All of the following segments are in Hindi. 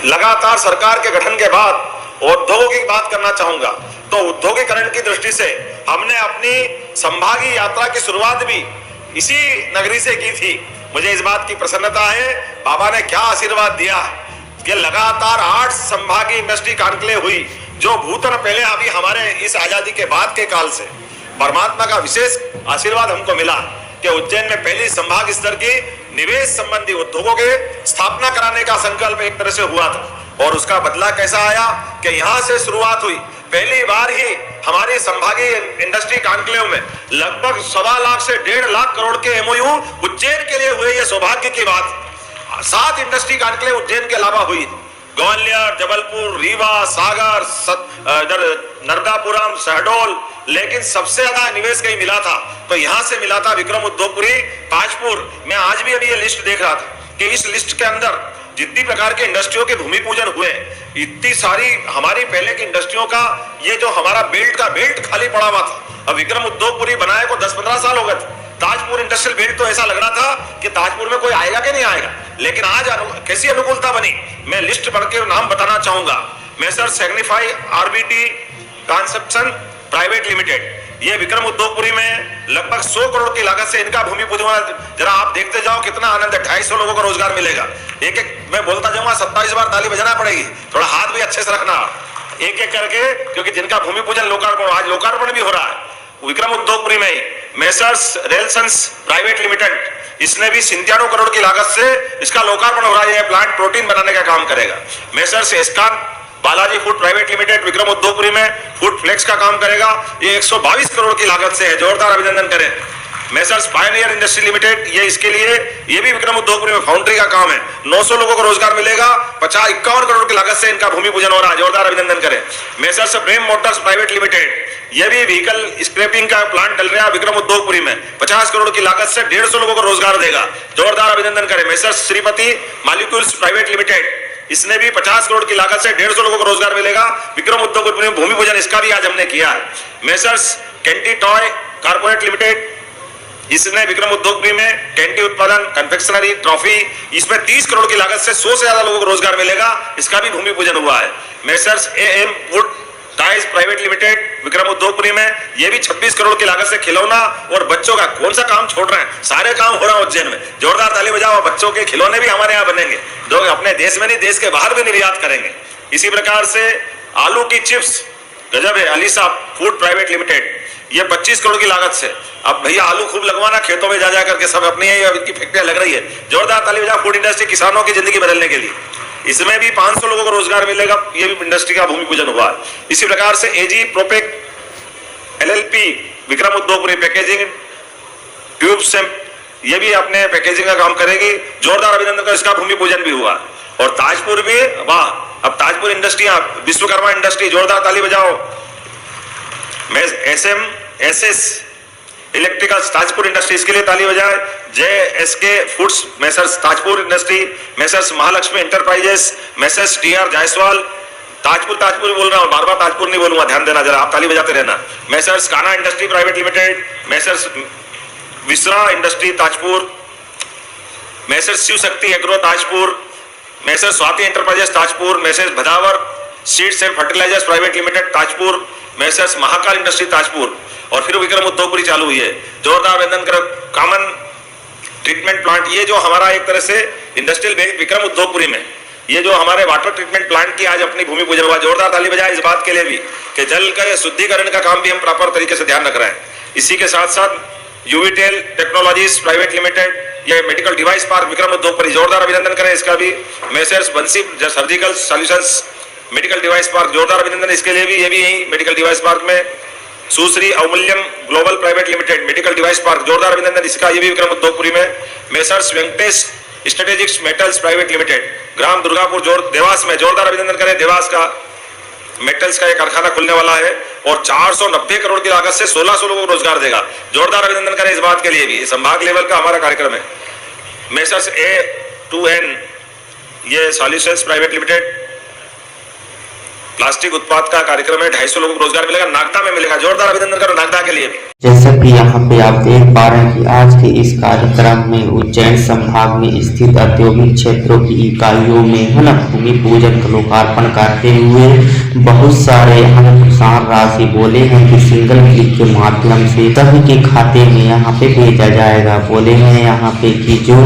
लगातार सरकार के गठन के बाद उद्योगों की बात करना चाहूंगा। तो उद्योगीकरण की दृष्टि से हमने अपनी संभागीय यात्रा की शुरुआत भी इसी नगरी से की थी। मुझे इस बात की प्रसन्नता है, बाबा ने क्या आशीर्वाद दिया कि लगातार 8 संभागीय इंडस्ट्री कॉन्क्लेव हुई, जो भूतन पहले अभी हमारे इस आजादी के बाद के काल से परमात्मा का विशेष आशीर्वाद हमको मिला कि उज्जैन में पहली संभाग स्तर की निवेश संबंधी उद्योगों के स्थापना कराने का संकल्प एक तरह से हुआ था। और उसका बदला कैसा आया कि यहां से शुरुआत हुई। पहली बार ही हमारी संभागीय इंडस्ट्री कॉन्क्लेव में लगभग 1.25 लाख से 1.5 लाख करोड़ के एमओयू उज्जैन के लिए हुए। ये सौभाग्य की बात। 7 इंडस्ट्री कॉन्क्लेव उज्जैन के अलावा हुई, ग्वालियर, जबलपुर, रीवा, सागर, नर्मदापुरम, शहडोल, लेकिन सबसे ज्यादा निवेश कहीं मिला था तो यहां से मिला था विक्रम उद्योगपुरी, ताजपुर। मैं आज भी अभी ये लिस्ट देख रहा था कि इस लिस्ट के अंदर जितनी प्रकार के इंडस्ट्रियों के भूमि पूजन हुए, इतनी सारी हमारी पहले की इंडस्ट्रियों का ये जो हमारा बेल्ट खाली पड़ा हुआ था। अब विक्रम उद्योगपुरी बनाए को 10-15 साल हो गए थे। ताजपुर इंडस्ट्रियल बेल्ट तो ऐसा लग रहा था कि ताजपुर में कोई आएगा कि नहीं आएगा, लेकिन आज कैसी अनुकूलता बनी। मैं लिस्ट पढ़ के नाम बताना चाहूंगा। Messrs signify RBT construction private limited, ये विक्रम उद्योगपुरी में लगभग 100 करोड़ की लागत से इनका भूमि पूजन हुआ। जरा आप देखते जाओ कितना आनंद है। 250 लोगों को रोजगार मिलेगा। एक एक मैं बोलता जाऊंगा, 27 बार ताली बजाना पड़ेगी, थोड़ा हाथ भी अच्छे से रखना एक एक करके, क्योंकि जिनका भूमि पूजन लोकार्पण, आज लोकार्पण भी हो रहा है विक्रम उद्योगपुरी में ही। मेसर्स रेलसंस प्राइवेट लिमिटेड, इसने भी 97 करोड़ की लागत से इसका लोकार्पण हो रहा है। यह प्लांट प्रोटीन बनाने का काम करेगा। Messrs Escon Balaji food private limited Vikram Udyogpuri में फूड फ्लेक्स का काम करेगा। ये 122 करोड़ की लागत से है, जोरदार अभिनंदन करें। मेसर्स पायनियर इंडस्ट्री लिमिटेड, ये इसके लिए ये भी विक्रम उद्योगपुरी में फाउंड्री का काम है। 900 लोगों को रोजगार मिलेगा। 51 करोड़ की लागत से इनका भूमि पूजन हो रहा है, जोरदार अभिनंदन करें। मेसर्स प्रेम मोटर्स प्राइवेट लिमिटेड, ये भी व्हीकल स्क्रैपिंग का प्लांट डल रहा है विक्रम उद्योगपुरी में। 50 करोड़ की लागत से 150 लोगों को रोजगार देगा, जोरदार अभिनंदन करें। Messrs Shripati molecules private limited, इसने भी 50 करोड़ की लागत से 150 लोगों को रोजगार मिलेगा। विक्रम उद्योगपुरी में भूमि पूजन इसका भी आज हमने किया है। मेसर्स कैंटी टॉय कॉर्पोरेट लिमिटेड, इसने विक्रम उद्योगपुरी में कैंटी उत्पादन, कन्फेक्शनरी, ट्रॉफी, इसमें 30 करोड़ की लागत से 100 से ज्यादा लोगों को रोजगार मिलेगा, इसका भी भूमि पूजन हुआ है। Messrs AM wood tiles private limited Vikram Udyogpuri में, यह भी 26 करोड़ की लागत से खिलौना और बच्चों का कौन सा काम छोड़ रहे हैं, सारे काम हो रहा है उज्जैन में। जोरदार ताली बजाओ। बच्चों के खिलौने भी हमारे यहाँ बनेंगे, जो अपने देश में नहीं देश के बाहर भी निर्यात करेंगे। इसी प्रकार से आलू की चिप्स गजब है, अलीसा फूड प्राइवेट लिमिटेड, ये 25 करोड़ की लागत से। अब भैया आलू खूब लगवाना खेतों में जा करके, सब अपनी इनकी फैक्ट्रियां लग रही है। जोरदार ताली बजाओ फूड इंडस्ट्री, किसानों की जिंदगी बदलने के लिए। इसमें भी 500 लोगों को रोजगार मिलेगा, ये भी इंडस्ट्री का भूमि पूजन हुआ है। इसी प्रकार से एजी प्रोपेक एलएलपी विक्रम उद्योगपुरी पैकेजिंग ट्यूब्स, ये भी अपने पैकेजिंग का काम करेगी, जोरदार अभिनंदन का, इसका भूमि पूजन भी हुआ। और ताजपुर भी, वाह, अब ताजपुर इंडस्ट्री, विश्वकर्मा इंडस्ट्री, जोरदार ताली बजाओ। एसएस इलेक्ट्रिकल्स ताजपुर इंडस्ट्रीज के लिए ताली बजाए। JSK foods messrs Tajpur industry, messrs Mahalaxmi enterprises, messrs TR Jaiswal, Tajpur बोल रहा हूं, बार बार ताजपुर नहीं बोलूंगा, ध्यान देना जरा, आप ताली बजाते रहना। Messrs Kana industry private limited, messrs Vishra industry Tajpur, messrs Shiv Shakti agro Tajpur, messrs Swati enterprises Tajpur, messrs Bhadawar seeds and fertilisers private limited Tajpur, messrs Mahakal industry Tajpur. और फिर विक्रम उद्योगपुरी चालू हुई है, जोरदार अभिनंदन करो। कॉमन ट्रीटमेंट प्लांट, ये जो हमारा एक तरह से इंडस्ट्रियल बेस विक्रम उद्योगपुरी में, ये जो हमारे वाटर ट्रीटमेंट प्लांट की आज अपनी भूमि पूजन हुआ, जोरदार ताली बजाए इस बात के लिए भी कि जल का शुद्धिकरण का काम भी हम प्रॉपर तरीके से ध्यान रख रहे हैं। इसी के साथ साथ यूवीटेल टेक्नोलॉजीज प्राइवेट लिमिटेड, ये मेडिकल डिवाइस पार्क विक्रम उद्योगपुरी, जोरदार अभिनंदन करें इसका भी। मेसर्स बंसी surgical solutions medical device park, जोरदार अभिनंदन इसके लिए भी, ये भी यही मेडिकल डिवाइस पार्क में। Sushri Amulyam global private limited medical device park, जोरदार अभिनंदन इसका, ये भी विक्रम उद्योगपुरी में। Messrs Venkatesh strategics metals private limited ग्राम दुर्गापुर देवास में, जोरदार अभिनंदन करें, देवास का मेटल्स का एक कारखाना खुलने वाला है और 490 करोड़ की लागत से 1600 लोगों को रोजगार देगा, जोरदार अभिनंदन करें इस बात के लिए भी। संभाग लेवल का हमारा कार्यक्रम है। मेसर्स A2N ये सॉल्यूशंस प्राइवेट लिमिटेड, प्लास्टिक उत्पाद का कार्यक्रम है, 250 लोगों को रोजगार मिलेगा, नागदा में मिलेगा। जोरदार अभिनंदन करो नागदा के लिए भी। जैसा कि यहाँ पे आप देख पा रहे हैं कि आज के इस कार्यक्रम में उज्जैन संभाग में स्थित औद्योगिक क्षेत्रों की इकाइयों में है ना भूमि पूजन का लोकार्पण करते हुए बहुत सारे हमें प्रोत्साहन राशि बोले हैं कि सिंगल क्लिक के माध्यम से सभी के खाते में यहाँ पे भेजा जाएगा। बोले हैं यहाँ पे कि जो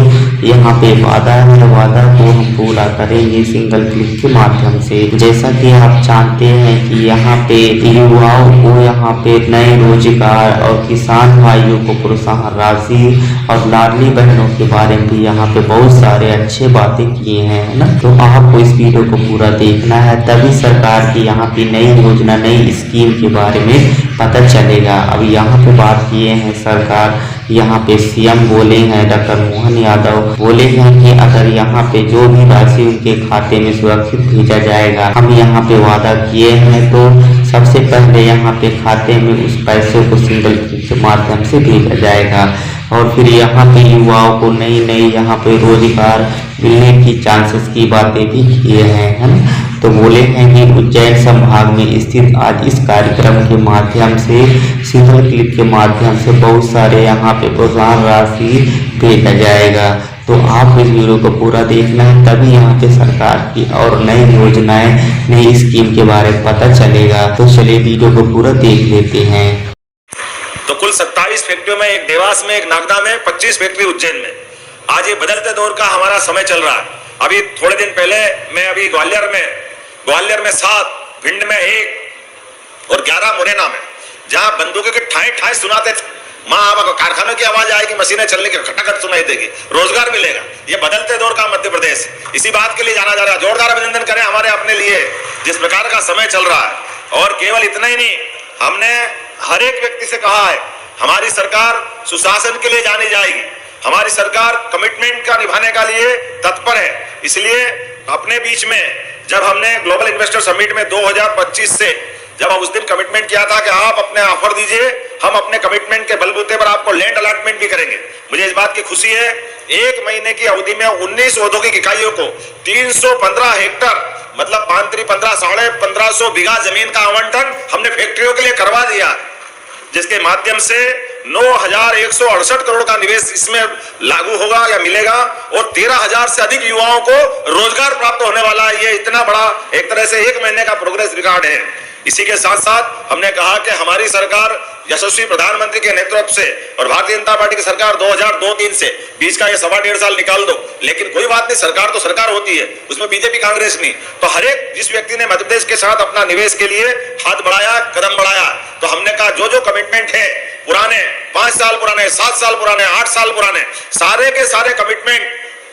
यहाँ पे वादा है वादा को हम पूरा करेंगे सिंगल क्लिक के माध्यम से। जैसा कि आप जानते हैं कि यहाँ पे युवाओं को यहाँ पे नए रोजगार और किसान भाइयों को प्रोत्साहन राशि और लाडली बहनों के बारे में भी यहाँ पे बहुत सारे अच्छे बातें किए हैं ना। तो आपको इस वीडियो को पूरा देखना है, तभी सरकार की यहाँ की नई योजना नई स्कीम के बारे में पता चलेगा। अब यहाँ पे बात किए हैं सरकार, यहाँ पे सीएम बोले हैं डॉक्टर मोहन यादव बोले हैं कि अगर यहाँ पे जो भी राशि उनके खाते में सुरक्षित भेजा जाएगा, हम यहाँ पे वादा किए हैं तो सबसे पहले यहाँ पे खाते में उस पैसे को सिंगल क्लिक के माध्यम से भेजा जाएगा। और फिर यहाँ पे युवाओं को नई नई यहाँ पे रोजगार मिलने की चांसेस की बातें भी किए हैं, है ना। तो बोले हैं कि उज्जैन संभाग में स्थित आज इस कार्यक्रम के माध्यम से सिंगल क्लिक के माध्यम से बहुत सारे यहाँ पे प्रोत्साहन राशि भेजा जाएगा। तो आप इस वीडियो को पूरा देखना है, तभी यहाँ पे सरकार की और नई योजनाएं नई स्कीम के बारे में पता चलेगा। तो चलिए वीडियो को पूरा देख लेते हैं। तो कुल 27 फैक्ट्रियों में, एक देवास में, एक नागदा में, 25 फैक्ट्री उज्जैन में। आज ये बदलते दौर का हमारा समय चल रहा है। अभी थोड़े दिन पहले मैं अभी ग्वालियर में 7, भिंड में 1 और 11 मुरैना में, जहां बंदूकों के ठाई ठाई सुनाते थे, माँ कारखानों की आवाज आएगी, मशीनें चलने की खटाखट सुनाई देगी, रोजगार मिलेगा। ये बदलते दौर का मध्य प्रदेश, इसी बात के लिए जाना जा रहा है। जोरदार अभिनंदन करें हमारे अपने लिए, जिस प्रकार का समय चल रहा है। और केवल इतना ही नहीं, हमने हर एक व्यक्ति से कहा है हमारी सरकार सुशासन के लिए जानी जाएगी, हमारी सरकार कमिटमेंट का निभाने का लिए तत्पर है। इसलिए अपने बीच में जब हमने ग्लोबल इन्वेस्टर समिट में 2025 से जब हम उस दिन कमिटमेंट किया था कि आप अपने ऑफर दीजिए, हम अपने कमिटमेंट के बलबूते पर आपको लैंड अलॉटमेंट भी करेंगे। मुझे इस बात की खुशी है, 1 महीने की अवधि में 19 औद्योगिक इकाइयों को 315 हेक्टर मतलब 15,500 बीघा जमीन का आवंटन हमने फैक्ट्रियों के लिए करवा दिया, जिसके माध्यम से 9,168 करोड़ का निवेश इसमें लागू होगा या मिलेगा और 13,000 से अधिक युवाओं को रोजगार प्राप्त होने वाला है। ये इतना बड़ा एक तरह से 1 महीने का प्रोग्रेस रिकॉर्ड है। इसी के साथ साथ हमने कहा कि हमारी सरकार यशस्वी प्रधानमंत्री के नेतृत्व से और भारतीय जनता पार्टी की सरकार 2002-3 से बीच का ये 1.25 साल निकाल दो, लेकिन कोई बात नहीं, सरकार तो सरकार होती है, उसमें बीजेपी कांग्रेस नहीं। तो हर एक जिस व्यक्ति ने मध्य प्रदेश के साथ अपना निवेश के लिए हाथ बढ़ाया, कदम बढ़ाया, तो हमने कहा जो जो कमिटमेंट है पुराने 5 साल पुराने, 7 साल पुराने, 8 साल पुराने, सारे के सारे कमिटमेंट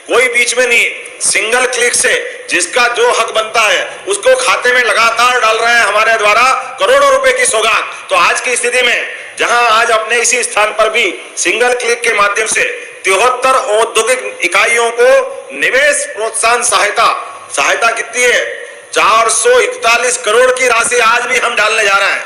कोई बीच में नहीं, सिंगल क्लिक से जिसका जो हक बनता है उसको खाते में लगातार डाल रहे हैं हमारे द्वारा करोड़ों रुपए की सौगात। तो आज की स्थिति में जहां आज अपने इसी स्थान पर भी सिंगल क्लिक के माध्यम से 73 औद्योगिक इकाइयों को निवेश प्रोत्साहन सहायता कितनी है, 441 करोड़ की राशि आज भी हम डालने जा रहे हैं।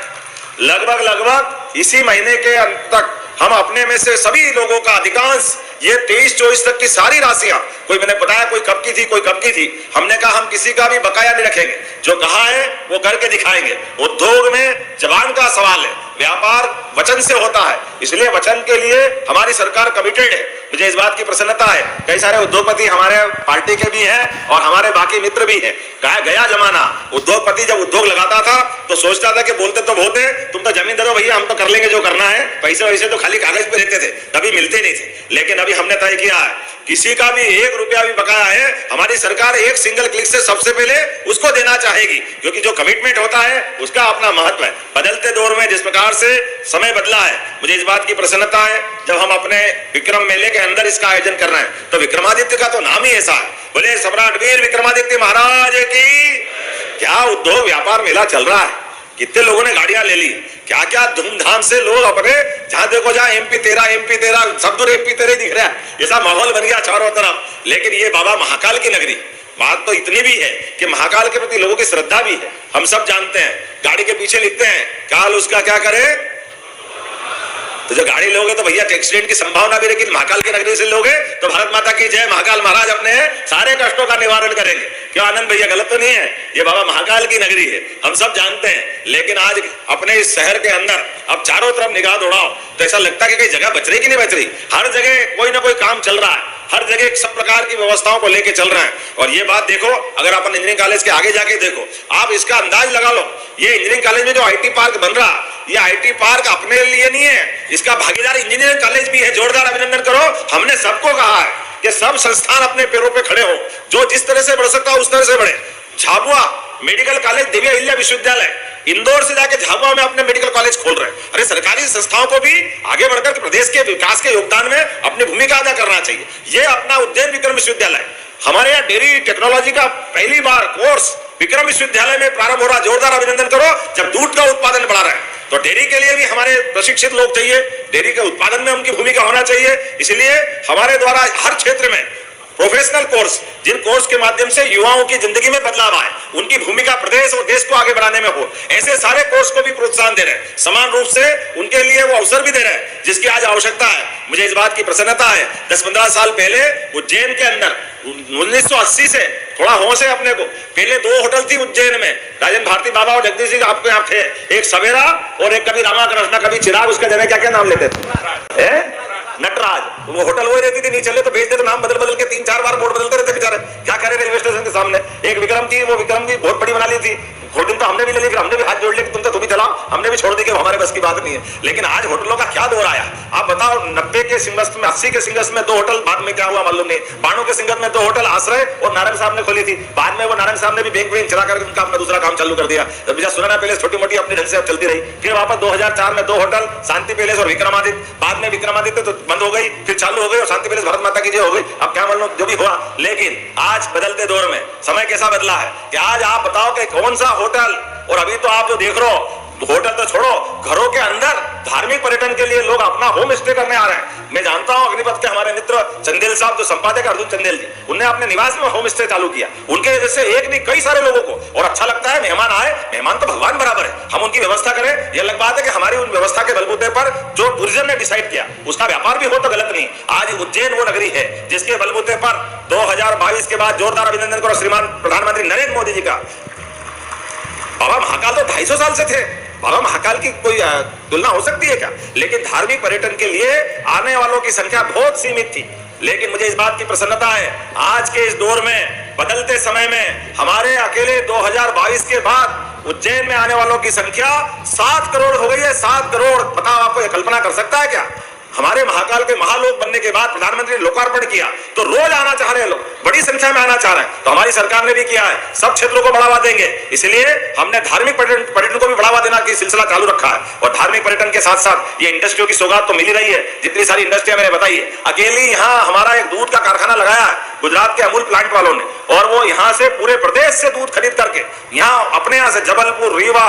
लगभग इसी महीने के अंत तक हम अपने में से सभी लोगों का अधिकांश ये 23-24 तक की सारी राशियां, कोई मैंने बताया कोई कब की थी कोई कब की थी, हमने कहा हम किसी का भी बकाया नहीं रखेंगे, जो कहा है वो करके दिखाएंगे। उद्योग में जवान का सवाल है, व्यापार वचन से होता है, इसलिए वचन के लिए हमारी सरकार कमिटेड है। मुझे इस बात की प्रसन्नता है, कई सारे उद्योगपति हमारे पार्टी के भी हैं और हमारे बाकी मित्र भी हैं। कहा गया जमाना, उद्योगपति जब उद्योग लगाता था तो सोचता था कि बोलते तो बहुत है, तुम तो जमीन दे दो भैया, हम तो कर लेंगे जो करना है, पैसे वैसे तो खाली कागज पे देते थे, कभी मिलते नहीं थे। लेकिन अभी हमने तय किया है, किसी का भी 1 रुपया भी बकाया है, हमारी सरकार एक सिंगल क्लिक से सबसे पहले उसको देना चाहेगी, क्योंकि जो कमिटमेंट होता है उसका अपना महत्व है। बदलते दौर में जिस प्रकार से समय बदला है, मुझे इस बात की प्रसन्नता है। जब हम अपने विक्रम मेले के अंदर इसका आयोजन कर रहे हैं तो विक्रमादित्य का तो नाम ही ऐसा है, बोले सम्राट वीर विक्रमादित्य महाराज की। क्या उद्योग व्यापार मेला चल रहा है, कितने लोगों ने गाड़ियां ले ली, क्या क्या धूमधाम से लोग अपने जहां देखो जहां एमपी तेरा सब दूर एमपी तेरे दिख रहा है, ऐसा माहौल बन गया चारों तरफ। लेकिन ये बाबा महाकाल की नगरी, बात तो इतनी भी है कि महाकाल के प्रति लोगों की श्रद्धा भी है। हम सब जानते हैं, गाड़ी के पीछे लिखते हैं काल उसका क्या करे, तो जो गाड़ी लोगे तो भैया एक्सीडेंट की संभावना भी, लेकिन महाकाल की नगरी से लोगे तो भारत माता की जय, महाकाल महाराज अपने सारे कष्टों का निवारण करेंगे। क्यों आनंद भैया, गलत तो नहीं है? ये बाबा महाकाल की नगरी है, हम सब जानते हैं। लेकिन आज अपने इस शहर के अंदर अब चारों तरफ निगाह दौड़ाओ तो ऐसा लगता है कि कई जगह बच रही कि नहीं बच रही। हर जगह कोई ना कोई काम चल रहा है, हर जगह सब प्रकार की व्यवस्थाओं को लेके चल रहे हैं। और ये बात देखो, अगर अपन इंजीनियरिंग कॉलेज के आगे जाके देखो, आप इसका अंदाज लगा लो, ये इंजीनियरिंग कॉलेज में जो आईटी पार्क बन रहा, ये आईटी पार्क अपने लिए नहीं है, इसका भागीदार इंजीनियरिंग कॉलेज भी है। जोरदार अभिनंदन करो। हमने सबको कहा है कि सब संस्थान अपने पैरों पे खड़े हो, जो जिस तरह से बढ़ सकता है उस तरह से बढ़े। झाबुआ मेडिकल कॉलेज, दिव्या अहिल्या विश्वविद्यालय इंदौर से जाके झाबुआ में अपने मेडिकल कॉलेज खोल रहे हैं। अरे सरकारी संस्थाओं को भी आगे बढ़कर प्रदेश के विकास के योगदान में अपनी भूमिका अदा करना चाहिए। ये अपना उज्जैन विक्रम विश्वविद्यालय, हमारे यहाँ डेयरी टेक्नोलॉजी का पहली बार कोर्स विक्रम विश्वविद्यालय में प्रारंभ हो रहा। जोरदार अभिनंदन करो। जब दूध का उत्पादन बढ़ा रहा है तो डेयरी के लिए भी हमारे प्रशिक्षित लोग चाहिए, डेयरी के उत्पादन में उनकी भूमिका होना चाहिए। इसलिए हमारे द्वारा हर क्षेत्र में प्रोफेशनल कोर्स, जिन कोर्स के माध्यम से युवाओं की जिंदगी में बदलाव आए, उनकी भूमिका प्रदेश और देश को आगे बढ़ाने में हो, ऐसे सारे कोर्स को भी प्रोत्साहन दे रहे हैं। समान रूप से उनके लिए वो अवसर भी दे रहे हैं जिसकी आज आवश्यकता है। मुझे इस बात की प्रसन्नता है, 10-15 साल पहले उज्जैन के अंदर 1980 से थोड़ा होश है अपने को, पहले 2 होटल थी उज्जैन में, राजन भारती बाबा और जगदीश जी आपके यहाँ थे, एक सवेरा और एक कभी रामाकृष्ण कभी चिराग, उसका जगह क्या क्या नाम लेते थे, नटराज। वो होटल वही रहती थी, नहीं चले तो भेज देते, नाम बदल बदल के 3-4 बार बोर्ड बदलते रहते बेचारे। क्या करे रेलवे स्टेशन के सामने एक विक्रम की, वो विक्रम की बहुत बड़ी बना ली थी, होटल तो हमने भी ले ली, फिर हमने भी हाथ जोड़ लिया कि तुम तो भी चलाओ, हमने भी छोड़ दी कि हमारे बस की बात नहीं है। लेकिन आज होटलों का क्या दौर आया, आप बताओ। 90 के सिंगस्त में, 80 के सिंगस्त में 2 होटल, बाद में क्या हुआ मालूम नहीं। 92 के सिंगत में 2 होटल आश्रय और नारायण साहब ने खोली थी, बाद में वो नारायण साहब ने भी बैंक चला कर उनका अपना दूसरा काम चालू कर दिया। सुनना पहले छोटी मोटी अपनी ढंग से चलती रही, फिर वापस 2004 में 2 होटल, शांति पैलेस और विक्रमादित्य, बाद में विक्रमादित्य तो बंद हो गई, फिर चालू हो गई और शांति पैलेस भारत माता की जय हो गई। अब क्या मालूम जो भी हुआ। लेकिन आज बदलते दौर में समय कैसा बदला है कि आज आप बताओ कि कौन सा होटल, और अभी तो आप जो देख रहे हो, होटल तो छोड़ो, घरों के अंदर धार्मिक पर्यटन के लिए लोग अपना होम स्टे करने आ रहे हैं। मैं जानता हूं अग्निपथ के हमारे मित्र चंदेल साहब, जो संपादक अर्जुन चंदेल जी, उन्होंने अपने निवास में होम स्टे चालू किया। उनके वजह से एक नहीं कई सारे लोगों को और अच्छा लगता है। मेहमान आए, मेहमान तो भगवान बराबर है, हम उनकी व्यवस्था करें। यह अलग बात है कि हमारी उन व्यवस्था के बलबूते पर जो टूरिज्म ने डिसाइड किया उसका व्यापार भी हो तो गलत नहीं। आज उज्जैन वो नगरी है जिसके बलबूते पर 2022 के बाद जोरदार अभिनंदन करो श्रीमान प्रधानमंत्री नरेंद्र मोदी जी का। बाबा महाकाल तो 250 साल से थे, बाबा महाकाल की कोई तुलना हो सकती है क्या? लेकिन धार्मिक पर्यटन के लिए आने वालों की संख्या बहुत सीमित थी। लेकिन मुझे इस बात की प्रसन्नता है, आज के इस दौर में, बदलते समय में, हमारे अकेले 2022 के बाद उज्जैन में आने वालों की संख्या 7 करोड़ हो गई है। 7 करोड़, बताओ आपको ये कल्पना कर सकता है क्या? हमारे महाकाल के महालोक बनने के बाद प्रधानमंत्री ने लोकार्पण किया तो रोज आना चाह रहे हैं लोग, बड़ी संख्या में आना चाह रहे हैं। तो हमारी सरकार ने भी किया है, सब क्षेत्रों को बढ़ावा देंगे। इसलिए हमने धार्मिक पर्यटन को भी बढ़ावा देना की सिलसिला चालू रखा है। और धार्मिक पर्यटन के साथ साथ ये इंडस्ट्रियों की सौगात तो मिल ही रही है। जितनी सारी इंडस्ट्रियां मैंने बताई है, अकेली यहाँ हमारा एक दूध का कारखाना लगाया है गुजरात के अमूल प्लांट वालों ने, और वो यहाँ से पूरे प्रदेश से दूध खरीद करके यहाँ अपने यहाँ से जबलपुर, रीवा,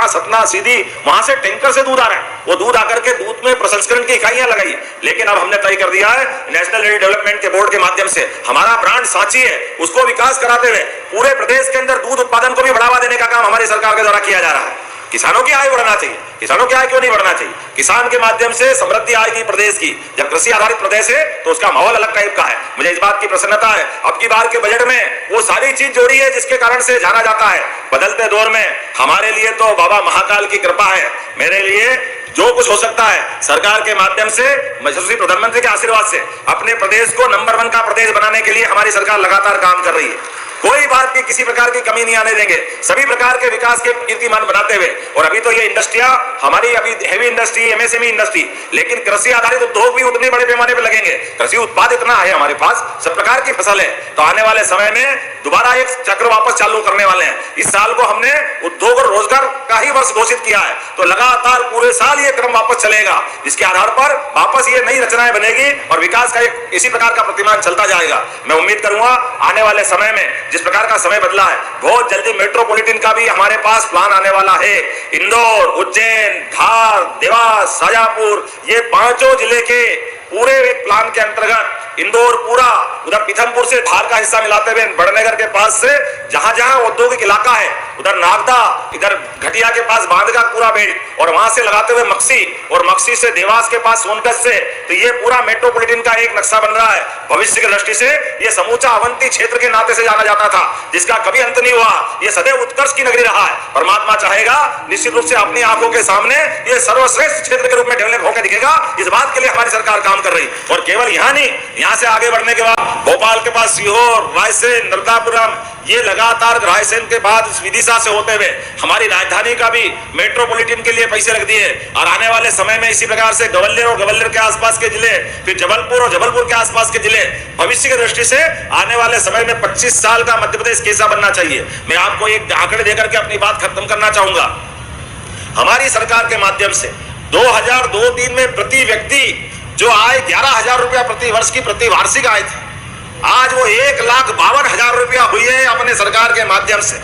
सतना, सीधी, वहां से टैंकर से दूध आ रहा है। वो दूध आकर के दूध में प्रसंस्करण की इकाइयां लगाई है। लेकिन अब हमने तय कर दिया है नेशनल डेयरी डेवलपमेंट के बोर्ड के माध्यम से, हमारा ब्रांड सांची है, उसको विकास कराते हुए पूरे प्रदेश के अंदर दूध उत्पादन को भी बढ़ावा देने का काम हमारी सरकार के द्वारा किया जा रहा है। किसानों की आय बढ़ना चाहिए, किसानों की आय क्यों नहीं बढ़ना चाहिए? किसान के माध्यम से समृद्धि आएगी प्रदेश की। जब कृषि आधारित प्रदेश है तो उसका माहौल अलग टाइप का है। मुझे इस बात की प्रसन्नता है, अब की बार के बजट में वो सारी चीज जोड़ी है जिसके कारण से जाना जाता है। बदलते दौर में हमारे लिए तो बाबा महाकाल की कृपा है, मेरे लिए जो कुछ हो सकता है सरकार के माध्यम से, यशस्वी प्रधानमंत्री के आशीर्वाद से, अपने प्रदेश को नंबर 1 का प्रदेश बनाने के लिए हमारी सरकार लगातार काम कर रही है। कोई बात की किसी प्रकार की कमी नहीं आने देंगे, सभी प्रकार के विकास के कीर्तिमान बनाते हुए। और अभी तो ये इंडस्ट्रियां हमारी अभी हेवी इंडस्ट्री, एमएसएमई इंडस्ट्री, लेकिन कृषि आधारित उद्योग भी उतने बड़े पैमाने पर लगेंगे। कृषि उत्पाद इतना है हमारे पास, सब प्रकार की फसल है। तो आने वाले समय में दोबारा एक चक्र वापस चालू करने वाले हैं। इस साल को हमने उद्योग और रोजगार का ही वर्ष घोषित किया है, तो लगातार पूरे साल ये क्रम वापस चलेगा, जिसके आधार पर वापस ये नई रचनाएं बनेगी और विकास का एक इसी प्रकार का प्रतिमान चलता जाएगा। मैं उम्मीद करूंगा आने वाले समय में, जिस प्रकार का समय बदला है, बहुत जल्दी मेट्रोपॉलिटन का भी हमारे पास प्लान आने वाला है। इंदौर, उज्जैन, धार, देवास, शाजापुर, ये 5 जिले के पूरे एक प्लान के अंतर्गत इंदौर पूरा, उधर पीथमपुर से धार का हिस्सा मिलाते हुए बड़नगर के पास से जहां जहां औद्योगिक इलाका है उधर नागदा, इधर घटिया के पास बांध का पूरा बेल्ट और वहां से लगाते हुए मक्सी और मक्सी से देवास के पास सोनगढ़ से, तो ये पूरा मेट्रोपॉलिटन का एक नक्शा बन रहा है। भविष्य की दृष्टि से ये समूचा अवंती क्षेत्र के नाते से जाना जाता था, जिसका कभी अंत नहीं हुआ। ये सदैव उत्कर्ष की नगरी रहा है। परमात्मा चाहेगा निश्चित रूप से अपनी आंखों के सामने ये सर्वश्रेष्ठ क्षेत्र के रूप में डेवलप होकर दिखेगा। इस बात के लिए हमारी सरकार काम कर रही। और केवल यहाँ नहीं, यहाँ से आगे बढ़ने के बाद भोपाल के पास सीहोर, रायसेन, नर्मदापुरम, ये लगातार रायसेन के बाद विदिशा से होते हुए हमारी राजधानी का भी मेट्रोपॉलिटन के लिए पैसे रख दिए। और आने वाले समय में इसी प्रकार से ग्वालियर और ग्वालियर के आसपास के जिले, फिर जबलपुर और जबलपुर के आसपास के जिले, भविष्य की दृष्टि से आने वाले समय में 25 साल का मध्य प्रदेश कैसा बनना चाहिए। मैं आपको एक आंकड़े देकर के अपनी बात खत्म करना चाहूंगा। हमारी सरकार के माध्यम से 2002-03 में प्रति व्यक्ति जो आय 11,000 रुपया प्रति वर्ष की प्रति वार्षिक आय थी, आज वो 1,52,000 रुपया हुई है अपने सरकार के माध्यम से।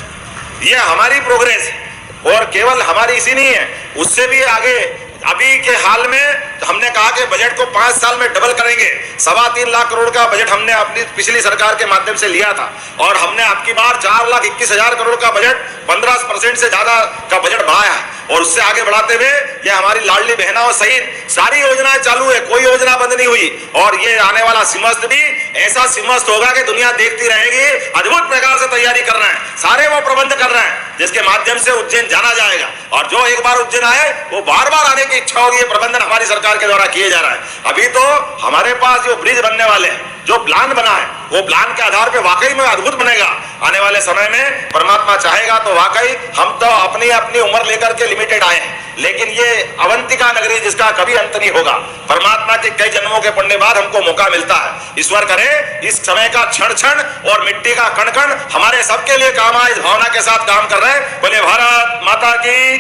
ये हमारी प्रोग्रेस है। और केवल हमारी इसी नहीं है, उससे भी आगे अभी के हाल में हमने कहा कि बजट को 5 साल में डबल करेंगे। 3.25 लाख करोड़ का बजट हमने अपनी पिछली सरकार के माध्यम से लिया था और हमने आपकी बार 4,21,000 करोड़ का बजट 15% से ज्यादा का बजट बढ़ाया है। और उससे आगे बढ़ाते हुए ये हमारी लाडली बहनाओं सहित सारी योजनाएं चालू है, कोई योजना बंद नहीं हुई। और ये आने वाला सिमस्त भी ऐसा सिमस्त होगा कि दुनिया देखती रहेगी। अद्भुत प्रकार से तैयारी कर रहे हैं, सारे वो प्रबंध कर रहे हैं जिसके माध्यम से उज्जैन जाना जाएगा। और जो एक बार उज्जैन आए वो बार बार आने की इच्छा होगी। ये प्रबंधन हमारी सरकार के द्वारा किए जा रहा है। अभी तो हमारे पास जो ब्रिज बनने वाले हैं, जो प्लान बना है, वो प्लान के आधार पे वाकई में अद्भुत बनेगा। आने वाले समय में परमात्मा चाहेगा तो वाकई हम तो अपनी अपनी उम्र लेकर के लिमिटेड आए हैं, लेकिन ये अवंतिका नगरी जिसका कभी अंत नहीं होगा। परमात्मा के कई जन्मों के पुण्य बाद हमको मौका मिलता है। ईश्वर करे इस समय का क्षण क्षण और मिट्टी का कण कण हमारे सबके लिए काम आए, इस भावना के साथ काम कर रहे हैं। बोले भारत माता की,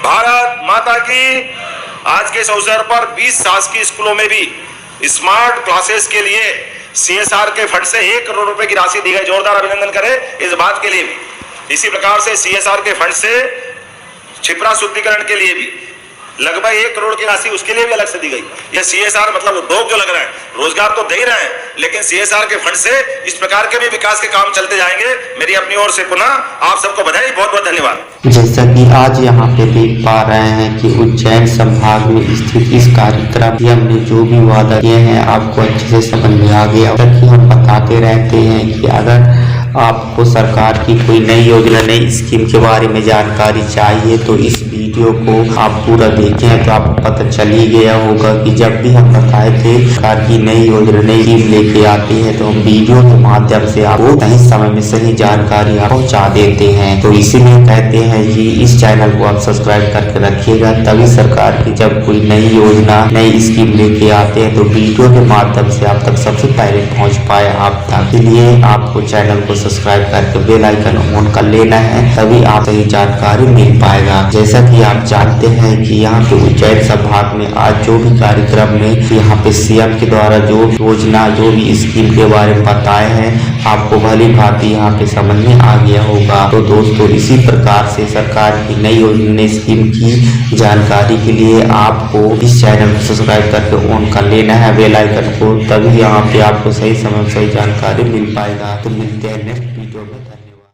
भारत माता की। आज के इस अवसर पर 20 शासकीय स्कूलों में भी स्मार्ट क्लासेस के लिए CSR के फंड से 1 करोड़ रुपए की राशि दी गई। जोरदार अभिनंदन करें इस बात के लिए भी। इसी प्रकार से CSR के फंड से छिपरा शुद्धिकरण के लिए भी लगभग 1 करोड़ की राशि उसके लिए भी अलग से दी गई। यह CSR मतलब उद्योग जो लग रहा है, रोजगार तो दे ही रहे हैं, लेकिन CSR के फंड से इस प्रकार के भी विकास के काम चलते जाएंगे। मेरी अपनी ओर से पुनः आप सबको बधाई, बहुत बहुत धन्यवाद। जैसा कि आज यहाँ पे देख पा रहे हैं कि उज्जैन संभाग में स्थित इस कार्यक्रम की हमने जो भी वादा किए हैं आपको अच्छे से समझ में आ गया। कि हम बताते रहते हैं कि अगर आपको सरकार की कोई नई योजना, नई स्कीम के बारे में जानकारी चाहिए तो इस वीडियो को आप पूरा देखें तो आपको पता चल ही गया होगा कि जब भी हम बताए थे सरकार की नई योजना, नई स्कीम लेके आते हैं तो हम वीडियो के माध्यम से आपको सही समय में सही जानकारी पहुंचा देते हैं। तो इसीलिए कहते हैं कि इस चैनल को आप सब्सक्राइब करके रखिएगा, तभी सरकार की जब कोई नई योजना, नई स्कीम लेके आते हैं तो वीडियो के माध्यम से आप तक सबसे पहले पहुँच पाए आप तक। इसलिए आपको चैनल को सब्सक्राइब करके बेल आइकन ऑन कर लेना है, तभी आप सही जानकारी मिल पाएगा। जैसा कि आप जानते हैं कि यहाँ पे उज्जैन संभाग में आज जो भी कार्यक्रम में यहाँ पे CM के द्वारा जो योजना, जो भी स्कीम के बारे में बताए हैं आपको भली भांति यहाँ पे समझ में आ गया होगा। तो दोस्तों इसी प्रकार से सरकार की नई योजना, स्कीम की जानकारी के लिए आपको इस चैनल को सब्सक्राइब करके ऑन कर लेना है बेल आइकन को, तभी यहाँ पे आपको सही समय सही जानकारी मिल पाएगा। तो मिलते हैं नेक्स्ट